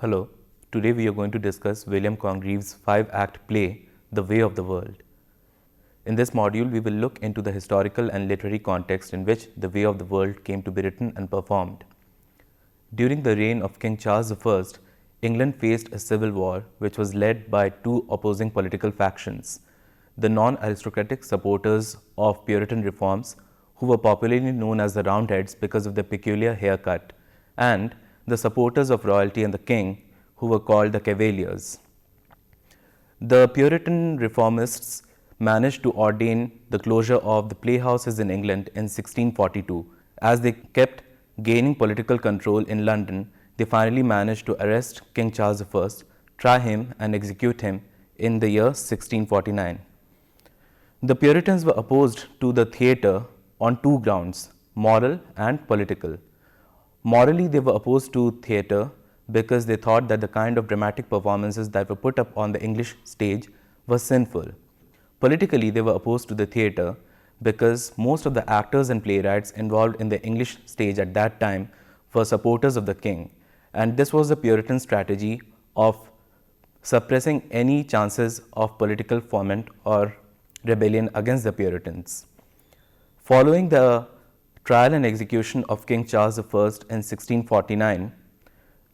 Hello, today we are going to discuss William Congreve's 5-act play, The Way of the World. In this module, we will look into the historical and literary context in which The Way of the World came to be written and performed. During the reign of King Charles I, England faced a civil war which was led by two opposing political factions: the non-aristocratic supporters of Puritan reforms, who were popularly known as the Roundheads because of their peculiar haircut, and the supporters of royalty and the king, who were called the Cavaliers. The Puritan reformists managed to ordain the closure of the playhouses in England in 1642. As they kept gaining political control in London, they finally managed to arrest King Charles I, try him and execute him in the year 1649. The Puritans were opposed to the theatre on two grounds: moral and political. Morally, they were opposed to theatre because they thought that the kind of dramatic performances that were put up on the English stage were sinful. Politically, they were opposed to the theatre because most of the actors and playwrights involved in the English stage at that time were supporters of the king, and this was the Puritan strategy of suppressing any chances of political ferment or rebellion against the Puritans. Following the trial and execution of King Charles I in 1649,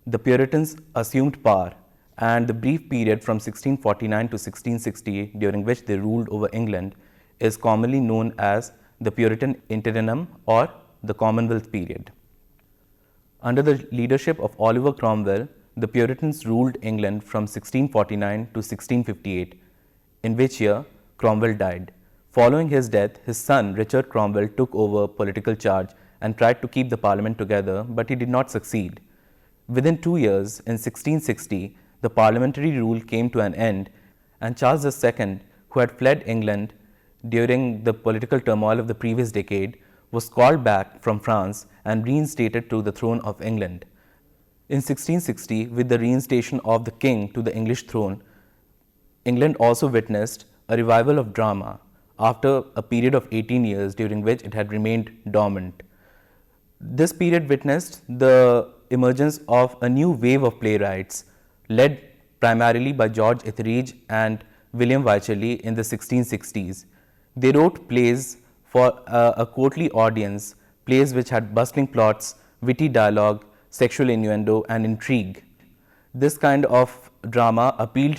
the Puritans assumed power, and the brief period from 1649 to 1660 during which they ruled over England is commonly known as the Puritan Interim or the Commonwealth period. Under the leadership of Oliver Cromwell, the Puritans ruled England from 1649 to 1658, in which year Cromwell died. Following his death, his son Richard Cromwell took over political charge and tried to keep the parliament together, but he did not succeed. Within 2 years, in 1660, the parliamentary rule came to an end, and Charles II, who had fled England during the political turmoil of the previous decade, was called back from France and reinstated to the throne of England. In 1660, with the reinstation of the king to the English throne, England also witnessed a revival of drama after a period of 18 years during which it had remained dormant. This period witnessed the emergence of a new wave of playwrights led primarily by George Etheridge and William Wycherley in the 1660s. They wrote plays for a courtly audience, plays which had bustling plots, witty dialogue, sexual innuendo and intrigue. This kind of drama appealed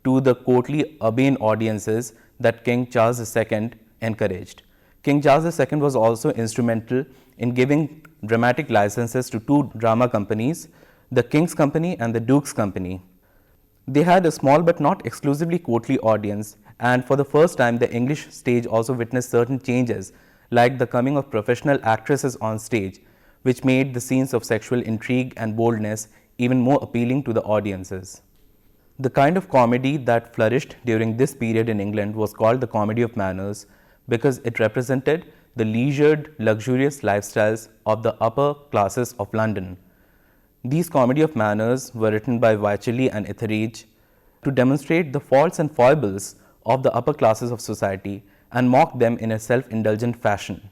to the courtly urbane audiences that King Charles II encouraged. King Charles II was also instrumental in giving dramatic licenses to two drama companies, the King's Company and the Duke's Company. They had a small but not exclusively courtly audience, and for the first time the English stage also witnessed certain changes, like the coming of professional actresses on stage, which made the scenes of sexual intrigue and boldness even more appealing to the audiences. The kind of comedy that flourished during this period in England was called the comedy of manners because it represented the leisured, luxurious lifestyles of the upper classes of London. These comedy of manners were written by Wycherley and Etheridge to demonstrate the faults and foibles of the upper classes of society and mock them in a self-indulgent fashion.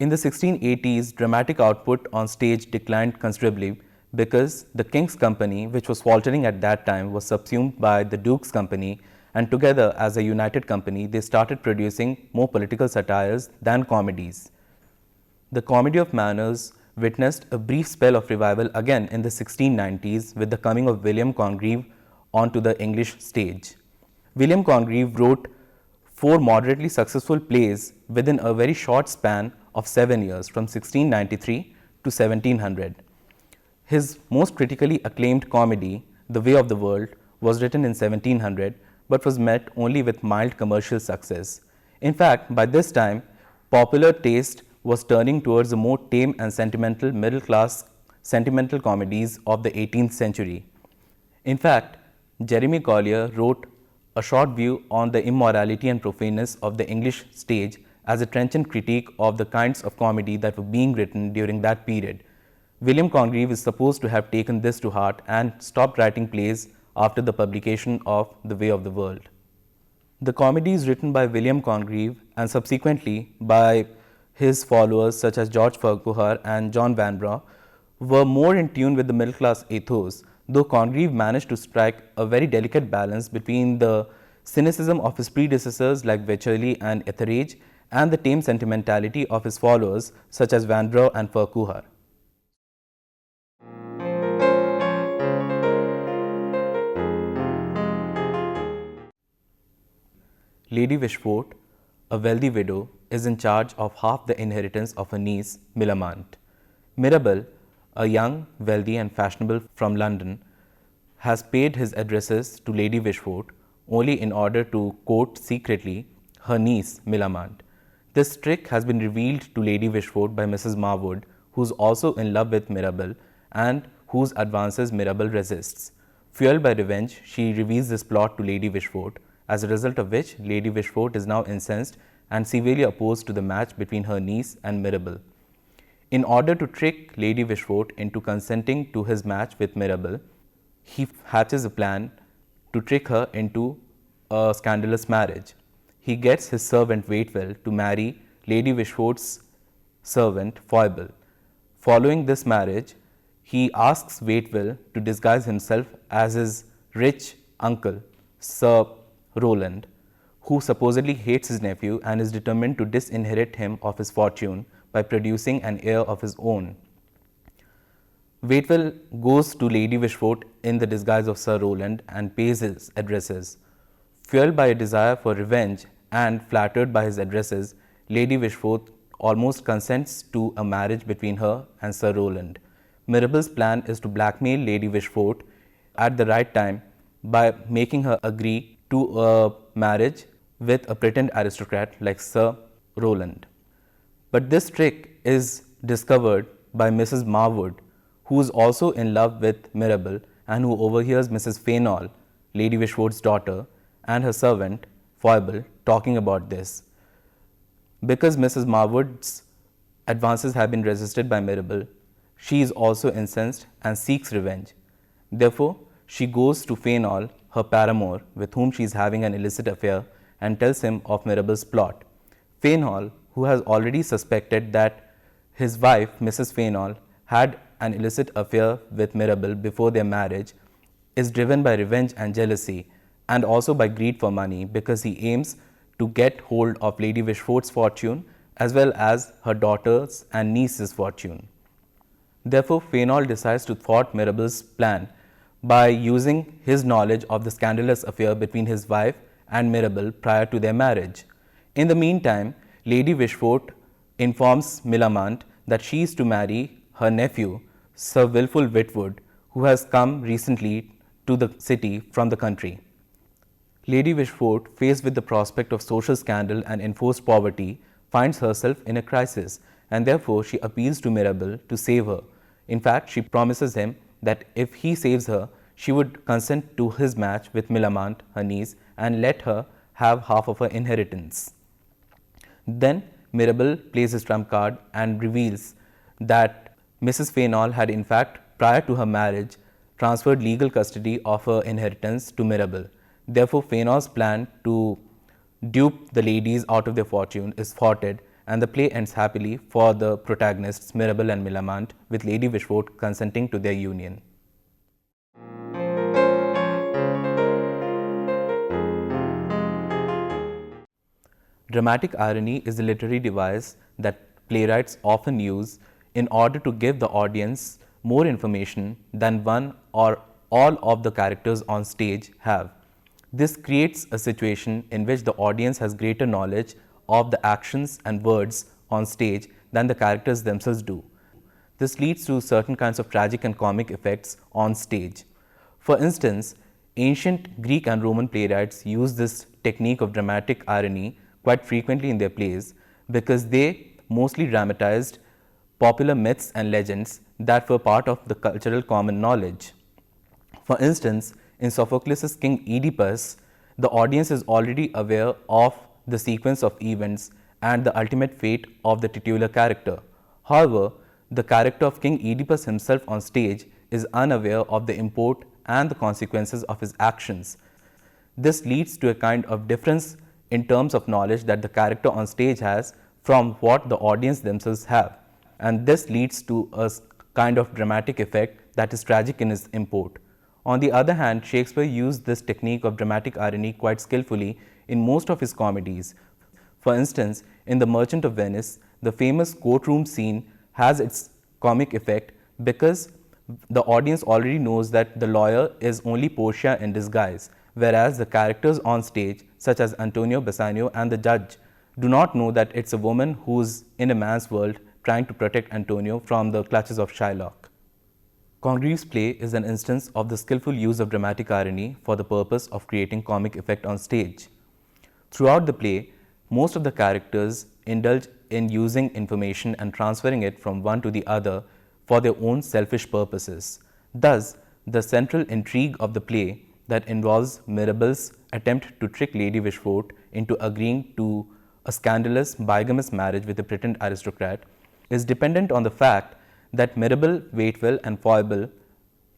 In the 1680s, dramatic output on stage declined considerably because the King's Company, which was faltering at that time, was subsumed by the Duke's Company, and together as a united company, they started producing more political satires than comedies. The comedy of manners witnessed a brief spell of revival again in the 1690s with the coming of William Congreve onto the English stage. William Congreve wrote 4 moderately successful plays within a very short span of 7 years, from 1693 to 1700. His most critically acclaimed comedy, The Way of the World, was written in 1700 but was met only with mild commercial success. In fact, by this time, popular taste was turning towards the more tame and sentimental middle-class sentimental comedies of the 18th century. In fact, Jeremy Collier wrote a short view on the immorality and profaneness of the English stage as a trenchant critique of the kinds of comedy that were being written during that period. William Congreve is supposed to have taken this to heart and stopped writing plays after the publication of The Way of the World. The comedies written by William Congreve and subsequently by his followers such as George Farquhar and John Vanbrugh were more in tune with the middle class ethos though Congreve managed to strike a very delicate balance between the cynicism of his predecessors like Wycherley and Etheridge and the tame sentimentality of his followers such as Vanbrugh and Farquhar. Lady Wishfort, a wealthy widow, is in charge of half the inheritance of her niece, Millamant. Mirabell, a young, wealthy and fashionable from London, has paid his addresses to Lady Wishfort only in order to court secretly her niece, Millamant. This trick has been revealed to Lady Wishfort by Mrs. Marwood, who is also in love with Mirabell and whose advances Mirabell resists. Fueled by revenge, she reveals this plot to Lady Wishfort, as a result of which Lady Wishfort is now incensed and severely opposed to the match between her niece and Mirabell. In order to trick Lady Wishfort into consenting to his match with Mirabell, he hatches a plan to trick her into a scandalous marriage. He gets his servant Waitwell to marry Lady Wishfort's servant Foible. Following this marriage, he asks Waitwell to disguise himself as his rich uncle, Sir Roland, who supposedly hates his nephew and is determined to disinherit him of his fortune by producing an heir of his own. Waitwell goes to Lady Wishfort in the disguise of Sir Roland and pays his addresses. Fueled by a desire for revenge and flattered by his addresses, Lady Wishfort almost consents to a marriage between her and Sir Roland. Mirabell's plan is to blackmail Lady Wishfort at the right time by making her agree to a marriage with a pretend aristocrat like Sir Roland. But this trick is discovered by Mrs. Marwood, who is also in love with Mirabell and who overhears Mrs. Fainall, Lady Wishfort's daughter, and her servant, Foible, talking about this. Because Mrs. Marwood's advances have been resisted by Mirabell, she is also incensed and seeks revenge. Therefore, she goes to Fainall, her paramour, with whom she is having an illicit affair, and tells him of Mirabell's plot. Fainall, who has already suspected that his wife, Mrs. Fainall, had an illicit affair with Mirabell before their marriage, is driven by revenge and jealousy, and also by greed for money, because he aims to get hold of Lady Wishfort's fortune as well as her daughter's and niece's fortune. Therefore, Fainall decides to thwart Mirabell's plan by using his knowledge of the scandalous affair between his wife and Mirabell prior to their marriage. In the meantime, Lady Wishfort informs Millamant that she is to marry her nephew, Sir Wilful Whitwood, who has come recently to the city from the country. Lady Wishfort, faced with the prospect of social scandal and enforced poverty, finds herself in a crisis, and therefore she appeals to Mirabell to save her. In fact, she promises him that if he saves her, she would consent to his match with Millamant, her niece, and let her have half of her inheritance. Then Mirabell plays his trump card and reveals that Mrs. Fainall had in fact, prior to her marriage, transferred legal custody of her inheritance to Mirabell. Therefore, Fainall's plan to dupe the ladies out of their fortune is thwarted, and the play ends happily for the protagonists Mirabell and Millamant, with Lady Wishfort consenting to their union. Dramatic irony is a literary device that playwrights often use in order to give the audience more information than one or all of the characters on stage have. This creates a situation in which the audience has greater knowledge of the actions and words on stage than the characters themselves do. This leads to certain kinds of tragic and comic effects on stage. For instance, ancient Greek and Roman playwrights used this technique of dramatic irony quite frequently in their plays because they mostly dramatized popular myths and legends that were part of the cultural common knowledge. For instance, in Sophocles' King Oedipus, the audience is already aware of the sequence of events and the ultimate fate of the titular character. However, the character of King Oedipus himself on stage is unaware of the import and the consequences of his actions. This leads to a kind of difference in terms of knowledge that the character on stage has from what the audience themselves have, and this leads to a kind of dramatic effect that is tragic in its import. On the other hand, Shakespeare used this technique of dramatic irony quite skillfully in most of his comedies. For instance, in The Merchant of Venice, the famous courtroom scene has its comic effect because the audience already knows that the lawyer is only Portia in disguise, whereas the characters on stage, such as Antonio, Bassanio and the judge, do not know that it's a woman who's in a man's world trying to protect Antonio from the clutches of Shylock. Congreve's play is an instance of the skillful use of dramatic irony for the purpose of creating comic effect on stage. Throughout the play, most of the characters indulge in using information and transferring it from one to the other for their own selfish purposes. Thus, the central intrigue of the play that involves Mirabel's attempt to trick Lady Wishfort into agreeing to a scandalous bigamous marriage with a pretend aristocrat is dependent on the fact that Mirabel, Waiteville and Foible,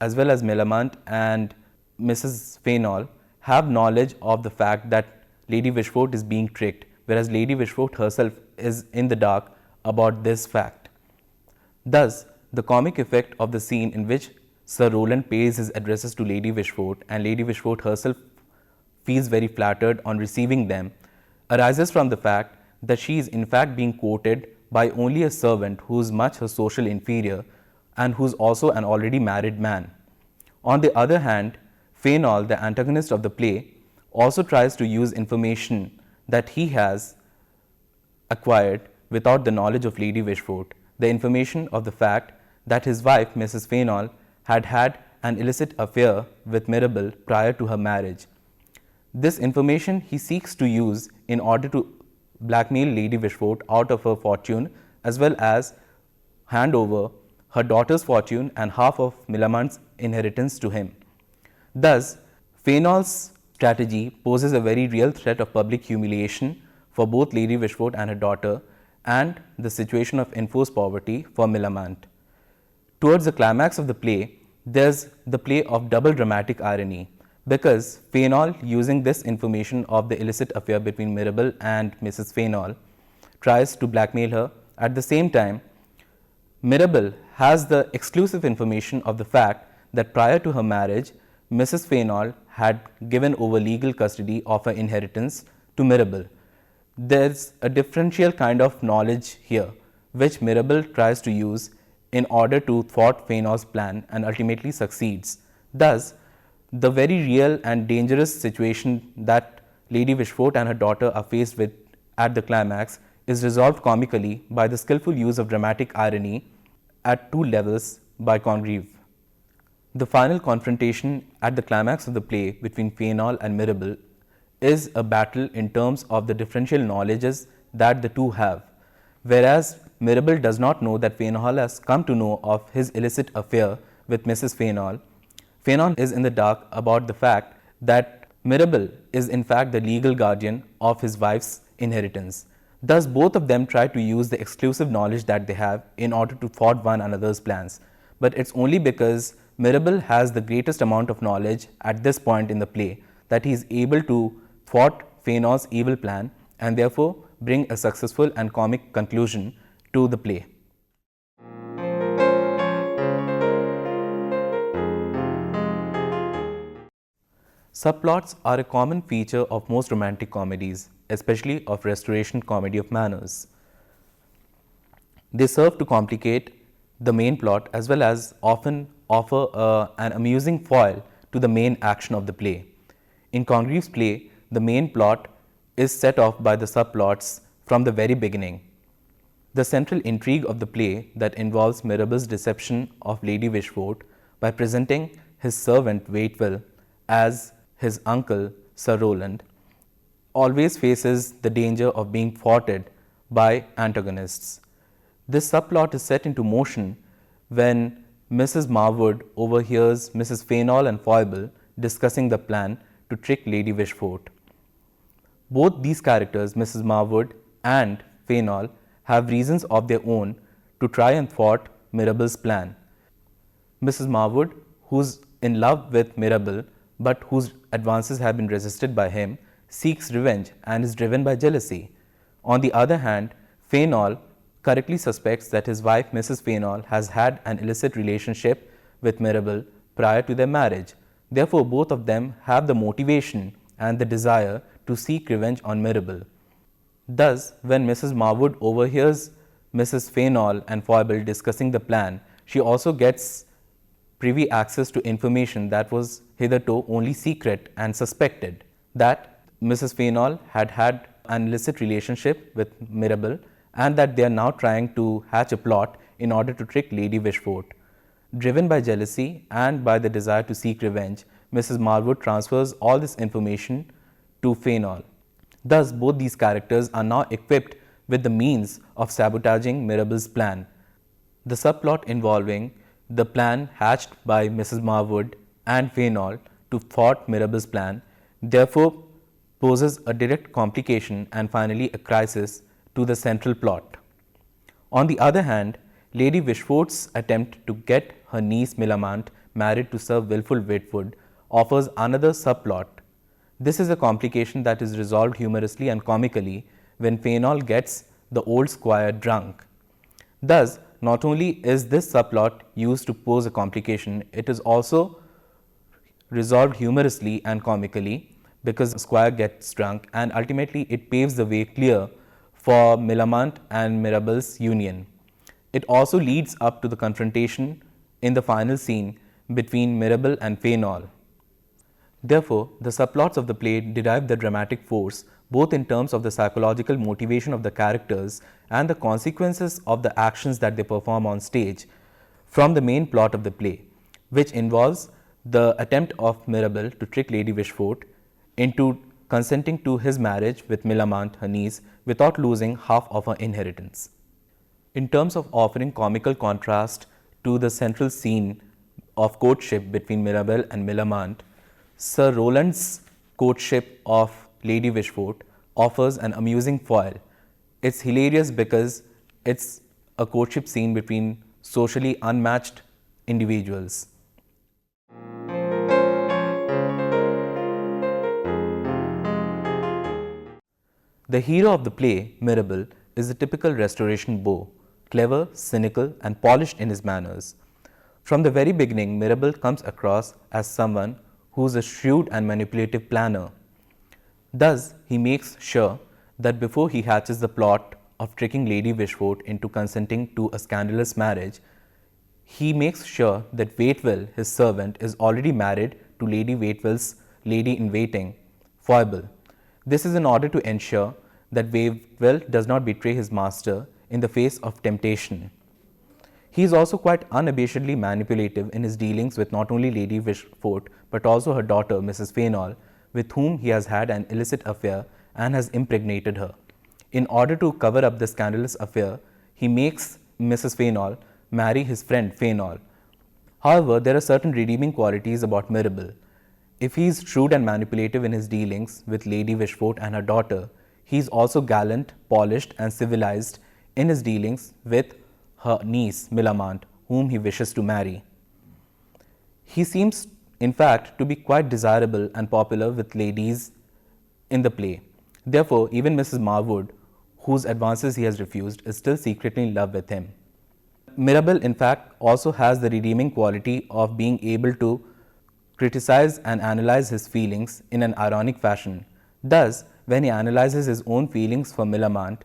as well as Millamant and Mrs. Fainall, have knowledge of the fact that Lady Wishfort is being tricked, whereas Lady Wishfort herself is in the dark about this fact. Thus, the comic effect of the scene in which Sir Rowland pays his addresses to Lady Wishfort and Lady Wishfort herself feels very flattered on receiving them arises from the fact that she is in fact being quoted by only a servant who is much her social inferior and who is also an already married man. On the other hand, Fainall, the antagonist of the play, also tries to use information that he has acquired without the knowledge of Lady Wishfort, the information of the fact that his wife, Mrs. Fainall, had had an illicit affair with Mirabel prior to her marriage. This information he seeks to use in order to blackmail Lady Wishfort out of her fortune, as well as hand over her daughter's fortune and half of Millamant's inheritance to him. Thus, Fainall's strategy poses a very real threat of public humiliation for both Lady Wishfort and her daughter, and the situation of enforced poverty for Millamant. Towards the climax of the play, there's the play of double dramatic irony, because Fainall, using this information of the illicit affair between Mirabel and Mrs. Fainall, tries to blackmail her. At the same time, Mirabel has the exclusive information of the fact that prior to her marriage, Mrs. Fainall had given over legal custody of her inheritance to Mirabel. There's a differential kind of knowledge here, which Mirabel tries to use in order to thwart Fainall's plan and ultimately succeeds. Thus, the very real and dangerous situation that Lady Wishfort and her daughter are faced with at the climax is resolved comically by the skillful use of dramatic irony at two levels by Congreve. The final confrontation at the climax of the play between Fainall and Mirabel is a battle in terms of the differential knowledges that the two have. Whereas Mirabel does not know that Fainall has come to know of his illicit affair with Mrs. Fainall, Fainall is in the dark about the fact that Mirabel is in fact the legal guardian of his wife's inheritance. Thus, both of them try to use the exclusive knowledge that they have in order to thwart one another's plans. But it's only because Mirabel has the greatest amount of knowledge at this point in the play that he is able to thwart Fainall's evil plan and therefore bring a successful and comic conclusion to the play. Subplots are a common feature of most romantic comedies, especially of restoration comedy of manners. They serve to complicate the main plot as well as often offer an amusing foil to the main action of the play. In Congreve's play, the main plot is set off by the subplots from the very beginning. The central intrigue of the play that involves Mirabel's deception of Lady Wishfort by presenting his servant Waiteville as his uncle Sir Rowland always faces the danger of being thwarted by antagonists. This subplot is set into motion when Mrs. Marwood overhears Mrs. Fainall and Foible discussing the plan to trick Lady Wishfort. Both these characters, Mrs. Marwood and Fainall, have reasons of their own to try and thwart Mirabel's plan. Mrs. Marwood, who's in love with Mirabel but whose advances have been resisted by him, seeks revenge and is driven by jealousy. On the other hand, Fainall correctly suspects that his wife, Mrs. Fainall, has had an illicit relationship with Mirabel prior to their marriage. Therefore, both of them have the motivation and the desire to seek revenge on Mirabel. Thus, when Mrs. Marwood overhears Mrs. Fainall and Foible discussing the plan, she also gets privy access to information that was hitherto only secret and suspected, that Mrs. Fainall had had an illicit relationship with Mirabel and that they are now trying to hatch a plot in order to trick Lady Wishfort. Driven by jealousy and by the desire to seek revenge, Mrs. Marwood transfers all this information to Fainall. Thus, both these characters are now equipped with the means of sabotaging Mirabel's plan. The subplot involving the plan hatched by Mrs. Marwood and Fainall to thwart Mirabel's plan therefore poses a direct complication and finally a crisis to the central plot. On the other hand, Lady Wishfort's attempt to get her niece Millamant married to Sir Wilful Whitwood offers another subplot. This is a complication that is resolved humorously and comically when Fainall gets the old squire drunk. Thus, not only is this subplot used to pose a complication, it is also resolved humorously and comically because the squire gets drunk, and ultimately it paves the way clear for Millamant and Mirabel's union. It also leads up to the confrontation in the final scene between Mirabel and Fainall. Therefore, the subplots of the play derive their dramatic force both in terms of the psychological motivation of the characters and the consequences of the actions that they perform on stage from the main plot of the play, which involves the attempt of Mirabel to trick Lady Wishfort into consenting to his marriage with Millamant, her niece, without losing half of her inheritance. In terms of offering comical contrast to the central scene of courtship between Mirabel and Millamant, Sir Roland's courtship of Lady Wishfort offers an amusing foil. It's hilarious because it's a courtship scene between socially unmatched individuals. The hero of the play, Mirabel, is a typical Restoration beau, clever, cynical, and polished in his manners. From the very beginning, Mirabel comes across as someone who is a shrewd and manipulative planner. Thus, he makes sure that before he hatches the plot of tricking Lady Wishfort into consenting to a scandalous marriage, he makes sure that Waitwell, his servant, is already married to Lady Waitwell's lady-in-waiting, Foible. This is in order to ensure that Waitwell does not betray his master in the face of temptation. He is also quite unabashedly manipulative in his dealings with not only Lady Wishfort but also her daughter, Mrs. Fainall, with whom he has had an illicit affair and has impregnated her. In order to cover up the scandalous affair, he makes Mrs. Fainall marry his friend Fainall. However, there are certain redeeming qualities about Mirabel. If he is shrewd and manipulative in his dealings with Lady Wishfort and her daughter, he is also gallant, polished, and civilized in his dealings with her niece Millamant, whom he wishes to marry. He seems, in fact, to be quite desirable and popular with ladies in the play. Therefore, even Mrs. Marwood, whose advances he has refused, is still secretly in love with him. Mirabel, in fact, also has the redeeming quality of being able to criticize and analyze his feelings in an ironic fashion. Thus, when he analyzes his own feelings for Millamant,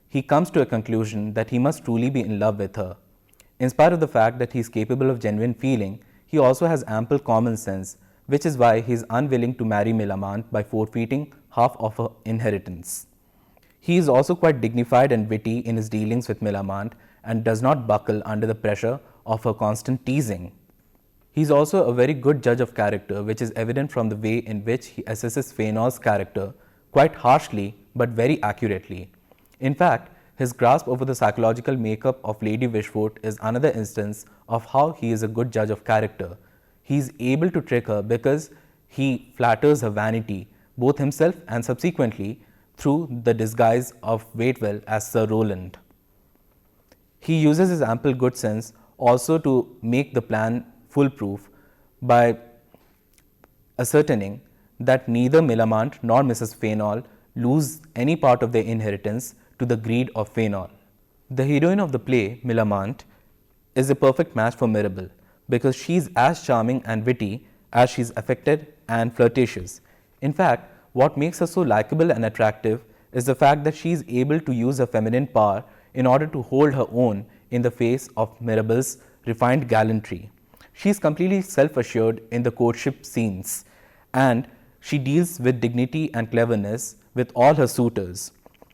he comes to a conclusion that he must truly be in love with her. In spite of the fact that he is capable of genuine feeling, he also has ample common sense, which is why he is unwilling to marry Millamant by forfeiting half of her inheritance. He is also quite dignified and witty in his dealings with Millamant and does not buckle under the pressure of her constant teasing. He is also a very good judge of character, which is evident from the way in which he assesses Fainall's character quite harshly but very accurately. In fact, his grasp over the psychological makeup of Lady Wishfort is another instance of how he is a good judge of character. He is able to trick her because he flatters her vanity, both himself and subsequently through the disguise of Waitwell as Sir Roland. He uses his ample good sense also to make the plan foolproof by ascertaining that neither Millamant nor Mrs. Fainall lose any part of their inheritance to the greed of Fainall. The heroine of the play, Millamant, is a perfect match for Mirabel because she is as charming and witty as she's affected and flirtatious. In fact, what makes her so likable and attractive is the fact that she is able to use her feminine power in order to hold her own in the face of Mirabel's refined gallantry. She is completely self-assured in the courtship scenes, and she deals with dignity and cleverness with all her suitors.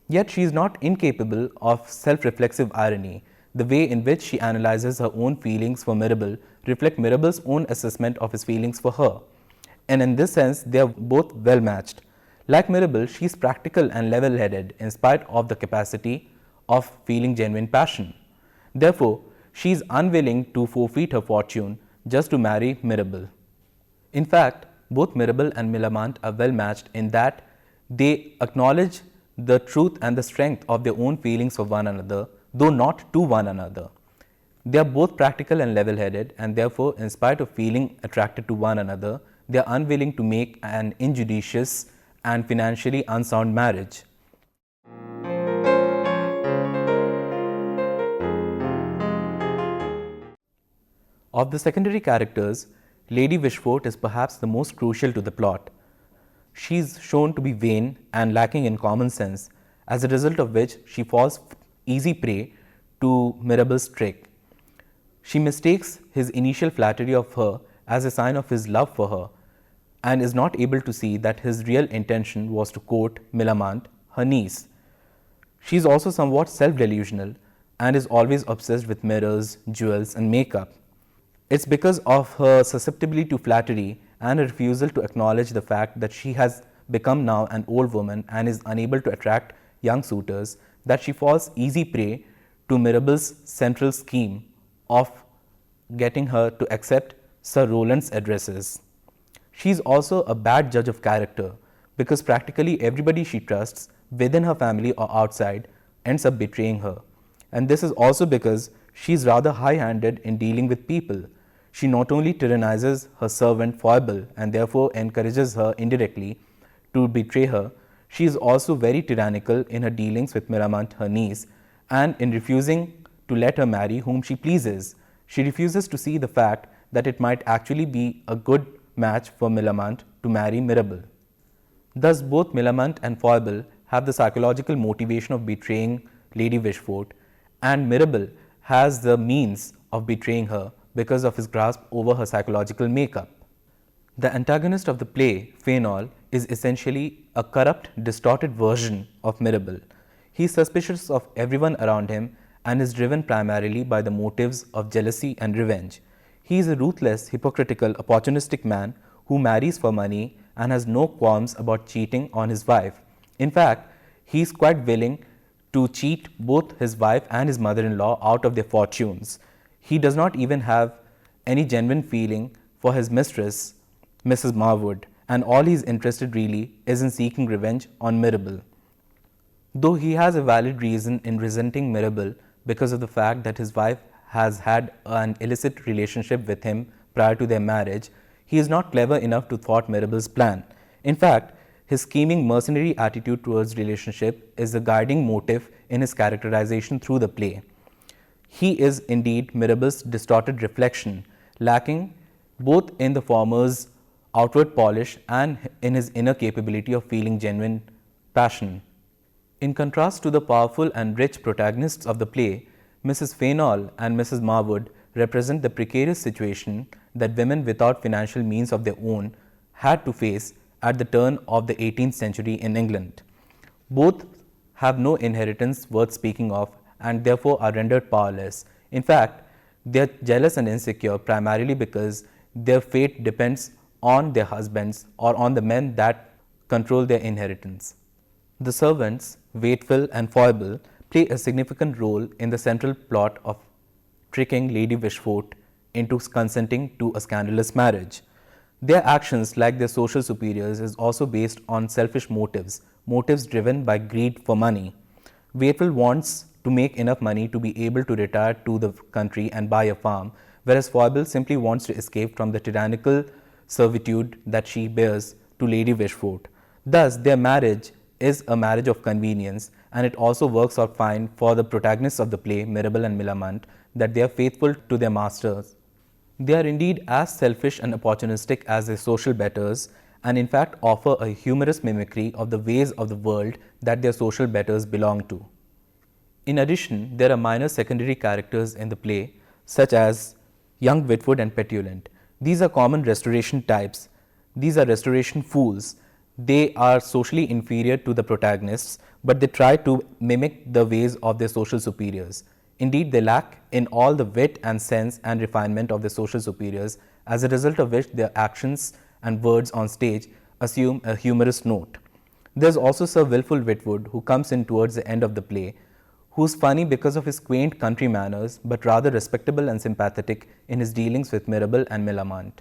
Yet she is not incapable of self-reflexive irony. The way in which she analyzes her own feelings for Mirabel reflect Mirabel's own assessment of his feelings for her. And in this sense, they are both well matched. Like Mirabel, she is practical and level-headed in spite of the capacity of feeling genuine passion. Therefore, she is unwilling to forfeit her fortune just to marry Mirabel. In fact, both Mirabel and Millamant are well matched in that they acknowledge the truth and the strength of their own feelings for one another, though not to one another. They are both practical and level-headed, and therefore, in spite of feeling attracted to one another, they are unwilling to make an injudicious and financially unsound marriage. Of the secondary characters, Lady Wishfort is perhaps the most crucial to the plot. She is shown to be vain and lacking in common sense, as a result of which she falls easy prey to Mirabel's trick. She mistakes his initial flattery of her as a sign of his love for her, and is not able to see that his real intention was to court Millamant, her niece. She is also somewhat self-delusional and is always obsessed with mirrors, jewels, and makeup. It's because of her susceptibility to flattery and a refusal to acknowledge the fact that she has become now an old woman and is unable to attract young suitors that she falls easy prey to Mirabel's central scheme of getting her to accept Sir Roland's addresses. She is also a bad judge of character because practically everybody she trusts within her family or outside ends up betraying her. And this is also because she is rather high-handed in dealing with people. She not only tyrannizes her servant Foible and therefore encourages her indirectly to betray her, she is also very tyrannical in her dealings with Millamant, her niece, and in refusing to let her marry whom she pleases. She refuses to see the fact that it might actually be a good match for Millamant to marry Mirabel. Thus, both Millamant and Foible have the psychological motivation of betraying Lady Wishfort, and Mirabel has the means of betraying her because of his grasp over her psychological makeup. The antagonist of the play, Fainall, is essentially a corrupt, distorted version of Mirabel. He is suspicious of everyone around him and is driven primarily by the motives of jealousy and revenge. He is a ruthless, hypocritical, opportunistic man who marries for money and has no qualms about cheating on his wife. In fact, he is quite willing to cheat both his wife and his mother-in-law out of their fortunes. He does not even have any genuine feeling for his mistress, Mrs. Marwood, and all he is interested really is in seeking revenge on Mirabel. Though he has a valid reason in resenting Mirabel because of the fact that his wife has had an illicit relationship with him prior to their marriage, he is not clever enough to thwart Mirabel's plan. In fact, his scheming, mercenary attitude towards relationship is the guiding motive in his characterization through the play. He is indeed Mirabel's distorted reflection, lacking both in the former's outward polish and in his inner capability of feeling genuine passion. In contrast to the powerful and rich protagonists of the play, Mrs. Fainall and Mrs. Marwood represent the precarious situation that women without financial means of their own had to face at the turn of the 18th century in England. Both have no inheritance worth speaking of and therefore are rendered powerless. In fact, they are jealous and insecure primarily because their fate depends on their husbands or on the men that control their inheritance. The servants, Waiteville and Foible, play a significant role in the central plot of tricking Lady Wishfort into consenting to a scandalous marriage. Their actions, like their social superiors, is also based on selfish motives, motives driven by greed for money. Waiteville wants to make enough money to be able to retire to the country and buy a farm, whereas Foible simply wants to escape from the tyrannical servitude that she bears to Lady Wishfort. Thus, their marriage is a marriage of convenience, and it also works out fine for the protagonists of the play, Mirabel and Millamant, that they are faithful to their masters. They are indeed as selfish and opportunistic as their social betters, and in fact offer a humorous mimicry of the ways of the world that their social betters belong to. In addition, there are minor secondary characters in the play, such as young Whitwood and Petulant. These are common restoration types. These are restoration fools. They are socially inferior to the protagonists, but they try to mimic the ways of their social superiors. Indeed, they lack in all the wit and sense and refinement of their social superiors, as a result of which their actions and words on stage assume a humorous note. There is also Sir Wilful Whitwood, who comes in towards the end of the play, who's funny because of his quaint country manners, but rather respectable and sympathetic in his dealings with Mirabell and Millamant.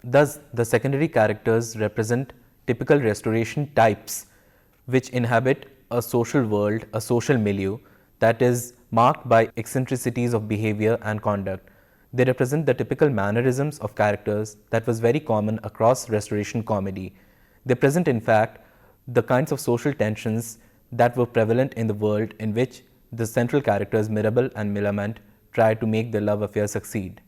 Thus, the secondary characters represent typical restoration types which inhabit a social world, a social milieu that is marked by eccentricities of behavior and conduct. They represent the typical mannerisms of characters that was very common across restoration comedy. They present, in fact, the kinds of social tensions that were prevalent in the world in which the central characters Mirabell and Millamant try to make their love affair succeed.